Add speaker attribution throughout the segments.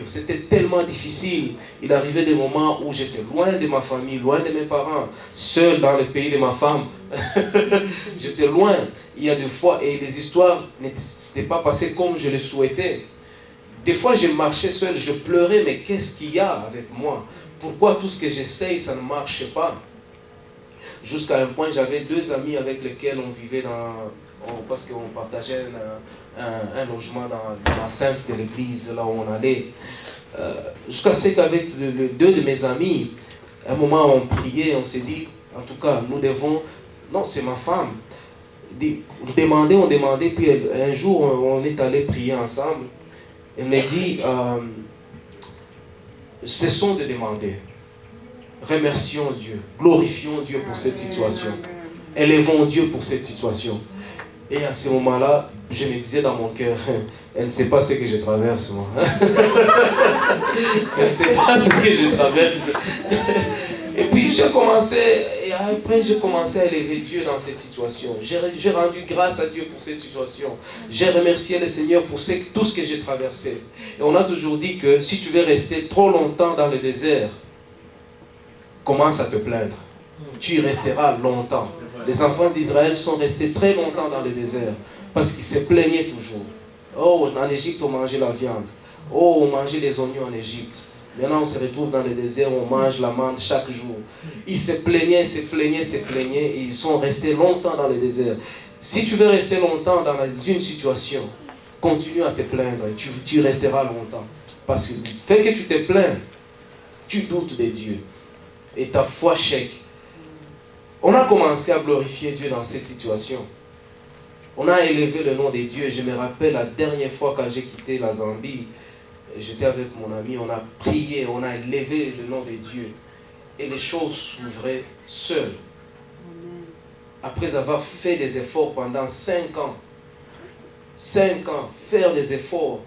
Speaker 1: C'était tellement difficile. Il arrivait des moments où j'étais loin de ma famille, loin de mes parents, seul dans le pays de ma femme. J'étais loin. Il y a des fois, et les histoires n'étaient pas passées comme je le souhaitais. Des fois, je marchais seul, je pleurais, mais qu'est-ce qu'il y a avec moi? Pourquoi tout ce que j'essaye, ça ne marche pas? Jusqu'à un point, j'avais 2 amis avec lesquels on vivait parce qu'on partageait un logement dans l'enceinte de l'église, là où on allait. Jusqu'à ce qu'avec 2 de mes amis, à un moment, on priait, on s'est dit, en tout cas, nous devons... Non, c'est ma femme. On demandait, puis un jour, on est allé prier ensemble. Elle m'a dit, cessons de demander. Remercions Dieu, glorifions Dieu pour cette situation. Élevons Dieu pour cette situation. Et à ce moment-là, je me disais dans mon cœur, elle ne sait pas ce que je traverse, moi. Elle ne sait pas ce que je traverse. Et puis j'ai commencé à élever Dieu dans cette situation. J'ai rendu grâce à Dieu pour cette situation. J'ai remercié le Seigneur pour tout ce que j'ai traversé. Et on a toujours dit que si tu veux rester trop longtemps dans le désert, commence à te plaindre. Tu y resteras longtemps. Les enfants d'Israël sont restés très longtemps dans le désert parce qu'ils se plaignaient toujours. Oh, en Égypte, on mangeait la viande. Oh, on mangeait les oignons en Égypte. Maintenant, on se retrouve dans le désert, on mange la manne chaque jour. Ils se plaignaient, et ils sont restés longtemps dans le désert. Si tu veux rester longtemps dans une situation, continue à te plaindre et tu resteras longtemps. Parce que fait que tu te plains, tu doutes de Dieu. Et ta foi chèque. On a commencé à glorifier Dieu dans cette situation. On a élevé le nom de Dieu. Je me rappelle la dernière fois quand j'ai quitté la Zambie, j'étais avec mon ami, on a prié, on a élevé le nom de Dieu. Et les choses s'ouvraient seules. Après avoir fait des efforts pendant 5 ans. 5 ans, faire des efforts,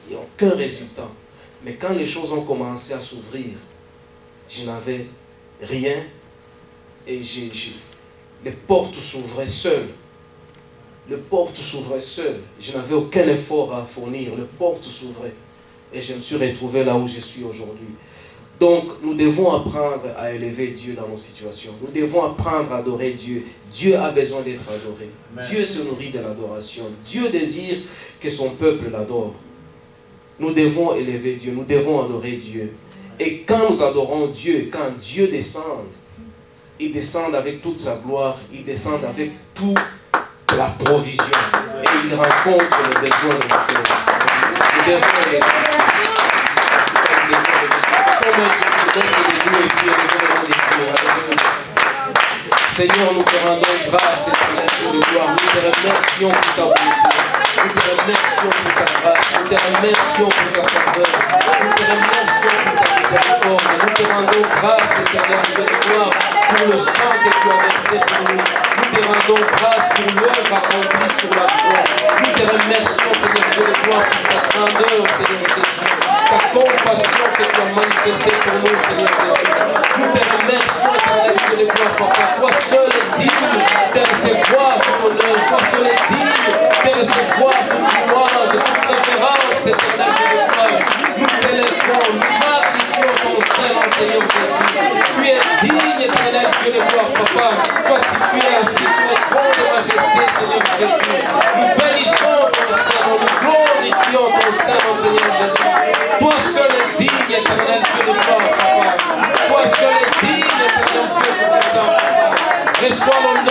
Speaker 1: il n'y a aucun résultat. Mais quand les choses ont commencé à s'ouvrir, je n'avais rien et les portes s'ouvraient seules. Les portes s'ouvraient seules. Je n'avais aucun effort à fournir. Les portes s'ouvraient. Et je me suis retrouvé là où je suis aujourd'hui. Donc, nous devons apprendre à élever Dieu dans nos situations. Nous devons apprendre à adorer Dieu. Dieu a besoin d'être adoré. Amen. Dieu se nourrit de l'adoration. Dieu désire que son peuple l'adore. Nous devons élever Dieu. Nous devons adorer Dieu. Et quand nous adorons Dieu, quand Dieu descend, il descend avec toute sa gloire, il descend avec toute la provision. Et il rencontre les besoins de nos cœurs. Nous devons élever Dieu. Seigneur, nous te rendons grâce et de gloire. Nous te remercions pour ta bonté. Nous te remercions pour ta grâce. Nous te remercions pour ta faveur. Nous te remercions pour ta miséricorde. Nous te rendons grâce, éternel Dieu de gloire, pour le sang que tu as versé pour nous. Nous te rendons grâce pour l'œuvre accomplie sur la croix. Nous te remercions, Seigneur Dieu de gloire, pour ta grandeur, Seigneur Jésus. Ta compassion que tu as manifestée pour nous, Seigneur Jésus. Nous te remercions, éternel Dieu de gloire, papa. Toi seul est digne de recevoir tout honneur. Toi seul est digne de recevoir toute louange, toute révérence, éternel Dieu de gloire. Nous t'élèvons, nous magnifions ton Seigneur, Seigneur Jésus. Tu es digne, éternel Dieu de gloire, papa. Toi qui suis assis sur le trône de majesté, Seigneur Jésus. Nous bénissons ton Seigneur, nous glorifions ton Seigneur, Seigneur Jésus. Toi seul est digne, éternel Dieu de gloire, papa. Toi seul est digne, éternel Dieu de puissant, papa. Reçois l'honneur.